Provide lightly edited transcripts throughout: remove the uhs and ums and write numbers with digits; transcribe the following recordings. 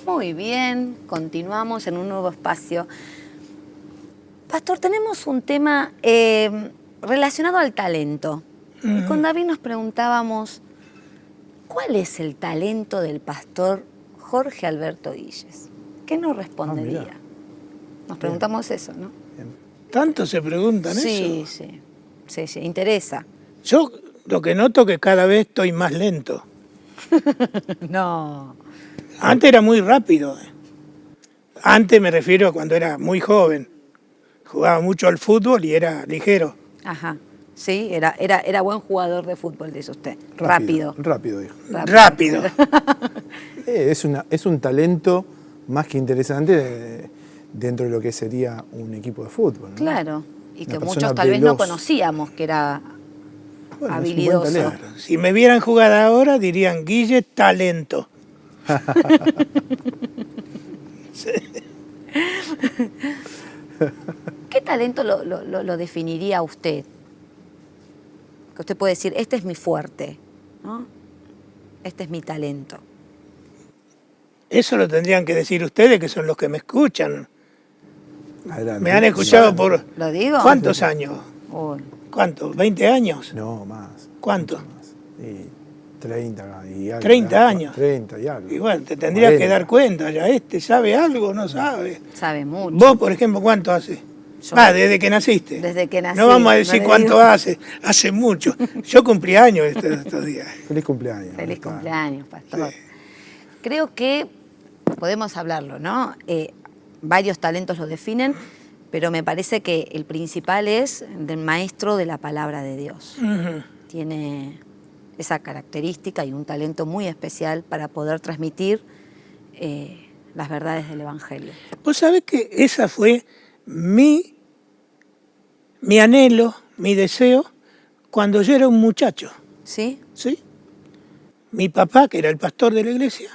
Muy bien, continuamos en un nuevo espacio. Pastor, tenemos un tema relacionado al talento. Y con David nos preguntábamos, ¿cuál es el talento del pastor Jorge Alberto Illes? ¿Qué nos respondería? Nos preguntamos eso, ¿no? Bien. ¿Tanto se preguntan Sí, eso? sí, interesa. Yo lo que noto es que cada vez estoy más lento. No. Antes era muy rápido. Antes me refiero a cuando era muy joven. Jugaba mucho al fútbol y era ligero. Ajá. Sí, era buen jugador de fútbol, dice usted. Rápido. Rápido, dijo. Rápido. Es un talento más que interesante dentro de lo que sería un equipo de fútbol, ¿no? Claro. Y que Una muchos persona tal vez no veloz. conocíamos que era Bueno, es un buen habilidoso. talento. Claro. Si me vieran jugar ahora dirían Guille talento. ¿Qué talento lo definiría usted? Que usted puede decir, este es mi fuerte, ¿no? Este es mi talento. Eso lo tendrían que decir ustedes, que son los que me escuchan. Adelante. Me han escuchado por... ¿Lo digo? ¿Cuántos años? Uy, ¿Cuántos? ¿20 años? No, más. ¿Cuánto? Mucho más. Y 30 y algo. 30 años. 30 y algo. Y bueno, te tendrías que 40. dar cuenta, ya sabe algo, no sabe. sabe mucho. Vos, por ejemplo, ¿cuánto hace? Yo- Desde que naciste. Desde que nací. No vamos a decir le cuánto digo. hace mucho. Yo cumplí años estos días. Feliz cumpleaños. Feliz Está. cumpleaños, pastor. Sí. Creo que podemos hablarlo, ¿no? Varios talentos lo definen, pero me parece que el principal es del maestro de la palabra de Dios. Ujú. Tiene esa característica y un talento muy especial para poder transmitir las verdades del Evangelio. Vos sabés que esa fue mi anhelo, mi deseo, cuando yo era un muchacho. ¿Sí? ¿Sí? Mi papá, que era el pastor de la iglesia,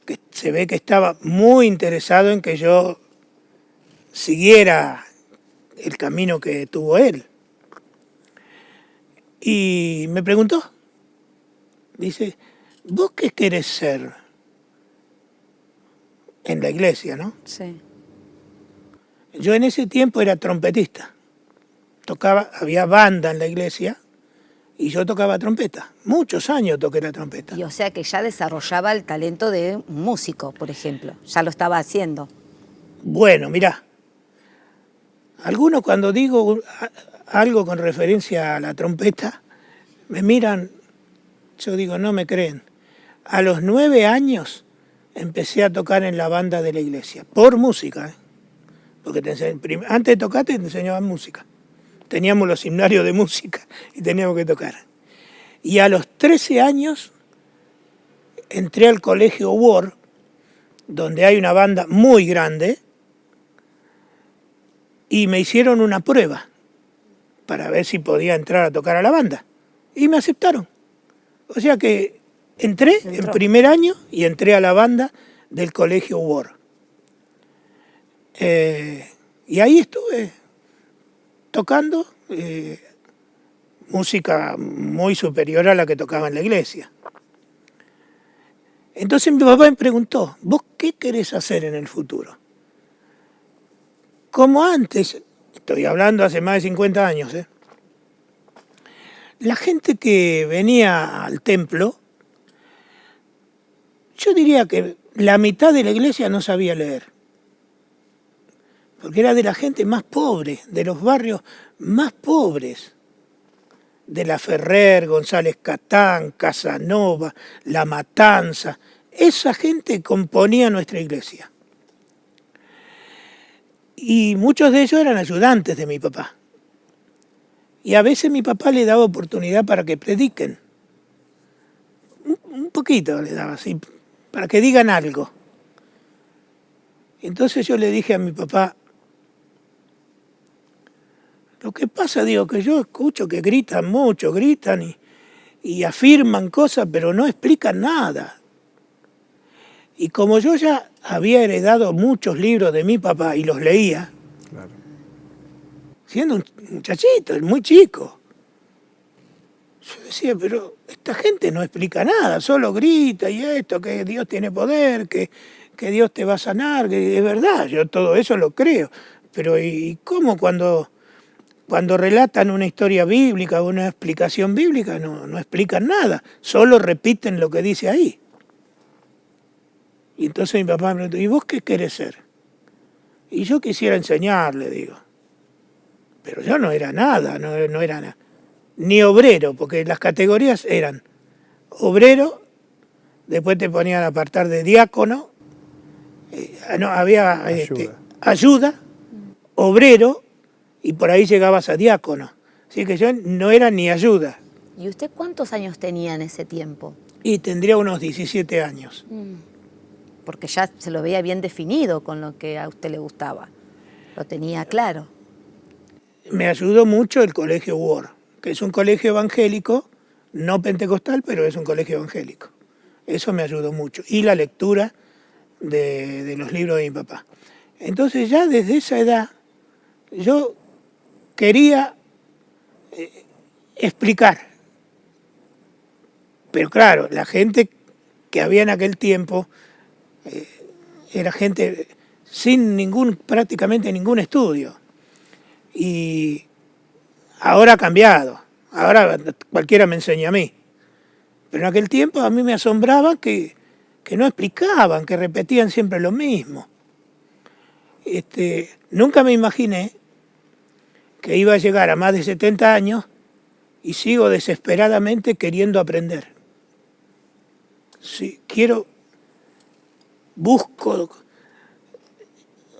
que se ve que estaba muy interesado en que yo siguiera el camino que tuvo él. Y me preguntó, dice, ¿vos qué querés ser en la iglesia, no? Sí. Yo en ese tiempo era trompetista. Había banda en la iglesia y yo tocaba trompeta. Muchos años toqué la trompeta. Y o sea que ya desarrollaba el talento de un músico, por ejemplo. Ya lo estaba haciendo. Bueno, mirá, algunos cuando digo algo con referencia a la trompeta, me miran, yo digo, no me creen. A los 9 años empecé a tocar en la banda de la iglesia, por música, ¿eh? Porque antes de tocar te enseñaban música. Teníamos los himnarios de música y teníamos que tocar. Y a los 13 años entré al colegio Ward, donde hay una banda muy grande, y me hicieron una prueba para ver si podía entrar a tocar a la banda. Y me aceptaron. O sea que entré en primer año y entré a la banda del colegio Ward. Y ahí estuve tocando música muy superior a la que tocaba en la iglesia. Entonces mi papá me preguntó, ¿vos qué querés hacer en el futuro? Como antes, estoy hablando hace más de 50 años, la gente que venía al templo, yo diría que la mitad de la iglesia no sabía leer. Porque era de la gente más pobre, de los barrios más pobres. De La Ferrer, González Catán, Casanova, La Matanza. Esa gente componía nuestra iglesia. Y muchos de ellos eran ayudantes de mi papá. Y a veces mi papá le daba oportunidad para que prediquen. Un poquito le daba, así, para que digan algo. Entonces yo le dije a mi papá, lo que pasa, digo, que yo escucho que gritan mucho, gritan y afirman cosas, pero no explican nada. Y como yo ya había heredado muchos libros de mi papá y los leía, Claro. siendo un muchachito, muy chico, Yo decía, pero esta gente no explica nada, solo grita y esto, que Dios tiene poder, que Dios te va a sanar, que es verdad, yo todo eso lo creo. Pero ¿y cómo cuando relatan una historia bíblica o una explicación bíblica no explican nada, solo repiten lo que dice ahí? Y entonces mi papá me preguntó, ¿y vos qué querés ser? Y yo quisiera enseñarle, digo. Pero yo no era nada, no era nada. Ni obrero, porque las categorías eran obrero, después te ponían a apartar de diácono, había ayuda, obrero, y por ahí llegabas a diácono. Así que yo no era ni ayuda. ¿Y usted cuántos años tenía en ese tiempo? Y tendría unos 17 años. Porque ya se lo veía bien definido con lo que a usted le gustaba. Lo tenía claro. Me ayudó mucho el colegio Ward, que es un colegio evangélico, no pentecostal, pero es un colegio evangélico. Eso me ayudó mucho. Y la lectura de los libros de mi papá. Entonces ya desde esa edad yo quería explicar. Pero claro, la gente que había en aquel tiempo era gente sin prácticamente ningún estudio. Y ahora ha cambiado. Ahora cualquiera me enseña a mí. Pero en aquel tiempo a mí me asombraba que no explicaban, que repetían siempre lo mismo. Nunca me imaginé que iba a llegar a más de 70 años y sigo desesperadamente queriendo aprender. Sí, busco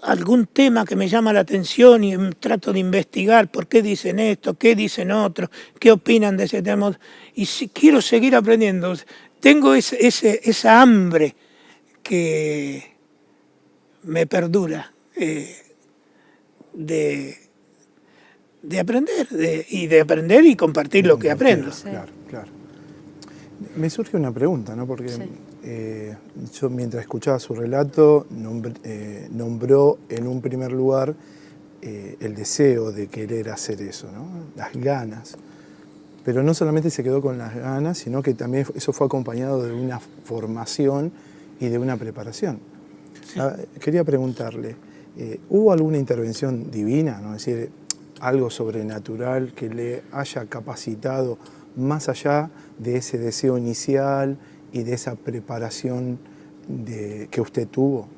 algún tema que me llama la atención y trato de investigar por qué dicen esto, qué dicen otros, qué opinan de ese tema. Y si quiero seguir aprendiendo, tengo esa hambre que me perdura de aprender y compartir lo que aprendo. Sí. Claro. Me surge una pregunta, ¿no? Porque yo mientras escuchaba su relato nombró en un primer lugar el deseo de querer hacer eso, ¿no? Las ganas. Pero no solamente se quedó con las ganas, sino que también eso fue acompañado de una formación y de una preparación. Sí. Quería preguntarle, ¿hubo alguna intervención divina, ¿no? Es decir, algo sobrenatural que le haya capacitado más allá de ese deseo inicial y de esa preparación que usted tuvo?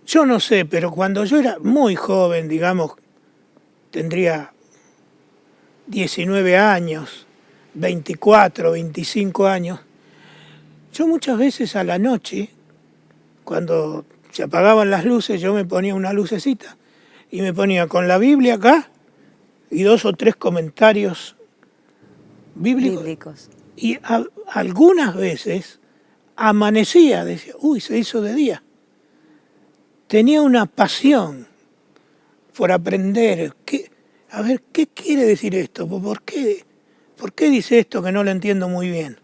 Yo no sé, pero cuando yo era muy joven, digamos, tendría 19 años, 24, 25 años, yo muchas veces a la noche, cuando se apagaban las luces, yo me ponía una lucecita y me ponía con la Biblia acá y 2 o 3 comentarios bíblicos. Y algunas veces amanecía, decía, uy, se hizo de día. Tenía una pasión por aprender. A ver, ¿qué quiere decir esto? ¿Por qué dice esto que no lo entiendo muy bien?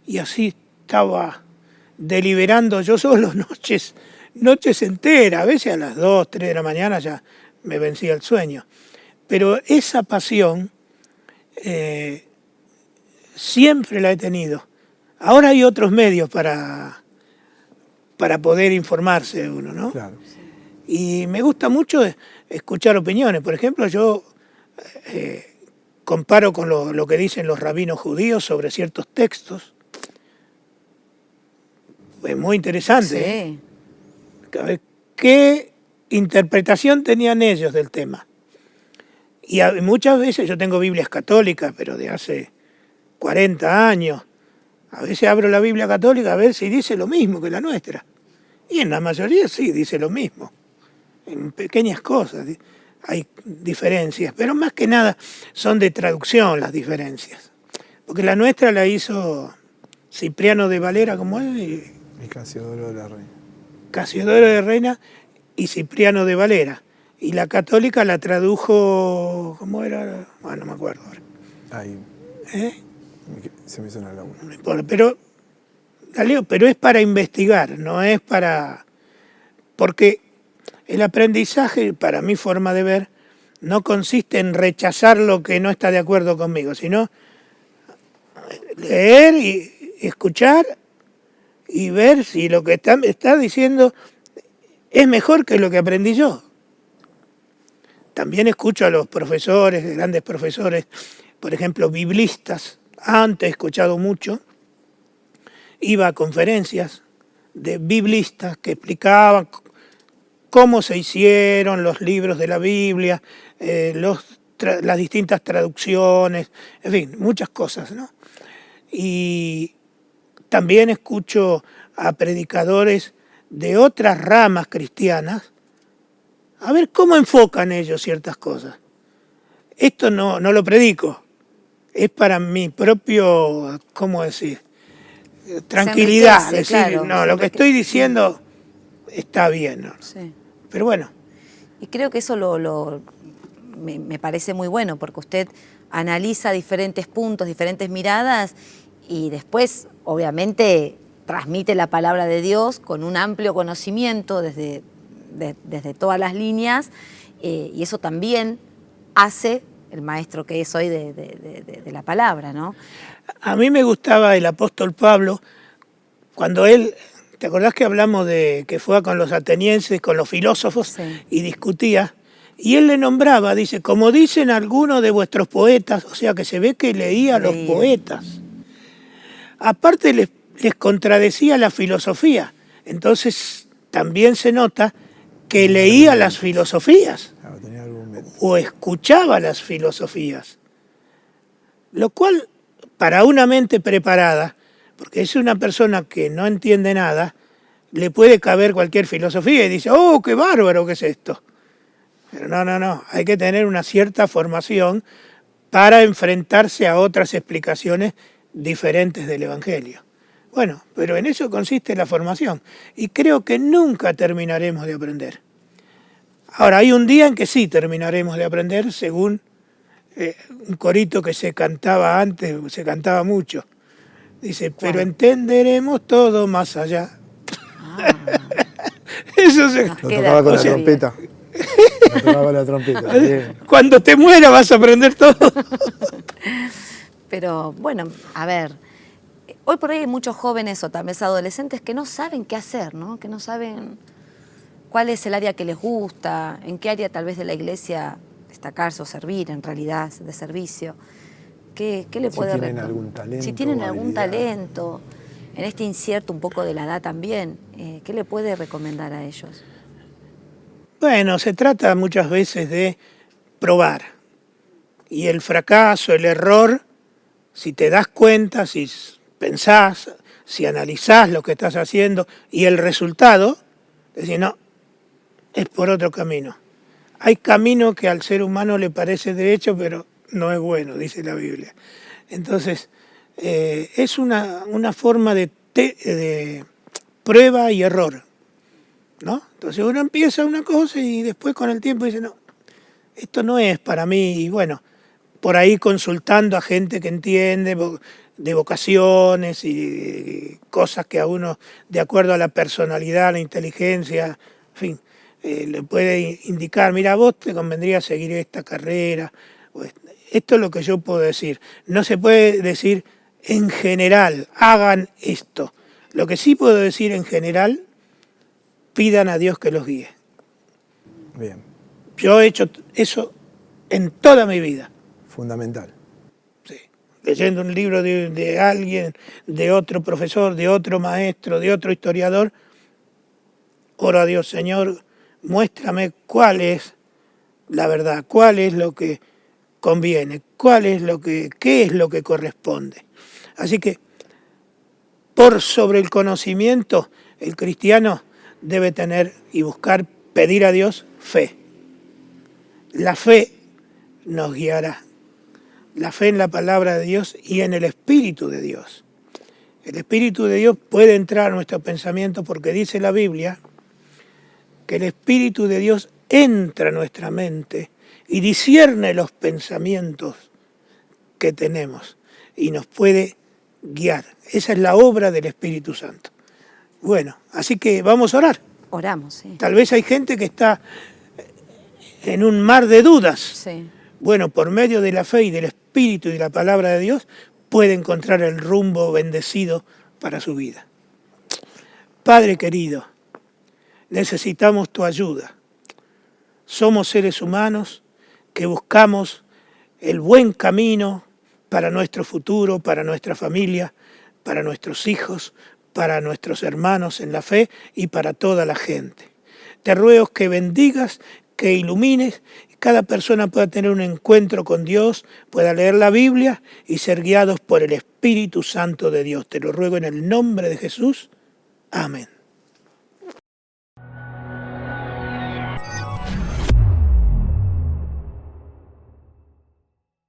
Y así estaba deliberando yo solo noches enteras, a veces a las 2, 3 de la mañana ya me vencía el sueño. Pero esa pasión siempre la he tenido. Ahora hay otros medios para poder informarse uno, ¿no? Claro. Y me gusta mucho escuchar opiniones. Por ejemplo, yo comparo con lo que dicen los rabinos judíos sobre ciertos textos. Es muy interesante. Sí. A ver, ¿qué interpretación tenían ellos del tema? Y muchas veces, yo tengo Biblias católicas, pero de hace 40 años, a veces abro la Biblia católica a ver si dice lo mismo que la nuestra. Y en la mayoría sí, dice lo mismo. En pequeñas cosas hay diferencias, pero más que nada son de traducción las diferencias. Porque la nuestra la hizo Cipriano de Valera, como es, y Casiodoro de la Reina. Casiodoro de Reina y Cipriano de Valera. Y la católica la tradujo, ¿cómo era? Bueno, no me acuerdo ahora. Ahí. Se me hizo una laguna. No importa, pero es para investigar, no es para... Porque el aprendizaje, para mi forma de ver, no consiste en rechazar lo que no está de acuerdo conmigo, sino leer y escuchar y ver si lo que está diciendo es mejor que lo que aprendí yo. También escucho a los profesores, grandes profesores, por ejemplo, biblistas. Antes he escuchado mucho, iba a conferencias de biblistas que explicaban cómo se hicieron los libros de la Biblia, las distintas traducciones, en fin, muchas cosas, ¿no? Y también escucho a predicadores de otras ramas cristianas, a ver cómo enfocan ellos ciertas cosas. Esto no lo predico, es para mi propio, ¿cómo decir? Tranquilidad, enriquece, decir, claro, no, lo que estoy diciendo está bien, ¿no? Sí. Pero bueno. Y creo que eso me parece muy bueno, porque usted analiza diferentes puntos, diferentes miradas, y después, obviamente, transmite la palabra de Dios con un amplio conocimiento desde todas las líneas, y eso también hace el maestro que es hoy de la palabra, ¿no? A mí me gustaba el apóstol Pablo cuando él, ¿te acordás que hablamos de que fue con los atenienses, con los filósofos, Sí. y discutía? Y él le nombraba, dice, como dicen algunos de vuestros poetas, o sea que se ve que leía a los poetas. Aparte les contradecía la filosofía, entonces también se nota que leía las filosofías o escuchaba las filosofías, lo cual para una mente preparada, porque es una persona que no entiende nada, le puede caber cualquier filosofía y dice, oh, qué bárbaro, ¿qué es esto? Pero no, hay que tener una cierta formación para enfrentarse a otras explicaciones diferentes del Evangelio. Bueno, pero en eso consiste la formación y creo que nunca terminaremos de aprender. Ahora, hay un día en que sí terminaremos de aprender, según un corito que se cantaba antes, se cantaba mucho. Dice, pero entenderemos todo más allá. Eso se... Lo tocaba con la trompeta. Lo tocaba con la trompeta. Bien. Cuando te mueras vas a aprender todo. Pero bueno, a ver, hoy por hoy hay muchos jóvenes o tal vez adolescentes que no saben qué hacer, ¿no? Que no saben cuál es el área que les gusta, en qué área tal vez de la iglesia destacarse o servir en realidad, de servicio. ¿Qué le puede Si tienen algún talento. Si tienen algún habilidad. talento, en este incierto un poco de la edad también, ¿qué le puede recomendar a ellos? Bueno, se trata muchas veces de probar. Y el fracaso, el error, si te das cuenta, si pensás, si analizás lo que estás haciendo y el resultado, decís, no, es por otro camino. Hay camino que al ser humano le parece derecho, pero no es bueno, dice la Biblia. Entonces, es una forma de prueba y error, ¿no? Entonces uno empieza una cosa y después con el tiempo dice, no, esto no es para mí. Y bueno, por ahí consultando a gente que entiende de vocaciones y cosas que a uno, de acuerdo a la personalidad, la inteligencia, en fin, le puede indicar, mira, a vos te convendría seguir esta carrera. Esto es lo que yo puedo decir. No se puede decir en general, hagan esto. Lo que sí puedo decir en general, pidan a Dios que los guíe. Bien. Yo he hecho eso en toda mi vida. Fundamental. Sí. Leyendo un libro de alguien, de otro profesor, de otro maestro, de otro historiador, oro a Dios, Señor, muéstrame cuál es la verdad, cuál es lo que conviene, qué es lo que corresponde. Así que, por sobre el conocimiento, el cristiano debe tener y buscar, pedir a Dios fe. La fe nos guiará. La fe en la palabra de Dios y en el Espíritu de Dios. El Espíritu de Dios puede entrar a nuestro pensamiento porque dice la Biblia que el Espíritu de Dios entra a nuestra mente y discierne los pensamientos que tenemos y nos puede guiar. Esa es la obra del Espíritu Santo. Bueno, así que vamos a orar. Oramos, sí. Tal vez hay gente que está en un mar de dudas. Sí. Bueno, por medio de la fe y del Espíritu y de la palabra de Dios, puede encontrar el rumbo bendecido para su vida. Padre querido, necesitamos tu ayuda. Somos seres humanos que buscamos el buen camino para nuestro futuro, para nuestra familia, para nuestros hijos, para nuestros hermanos en la fe y para toda la gente. Te ruego que bendigas, que ilumines, y cada persona pueda tener un encuentro con Dios, pueda leer la Biblia y ser guiados por el Espíritu Santo de Dios. Te lo ruego en el nombre de Jesús. Amén.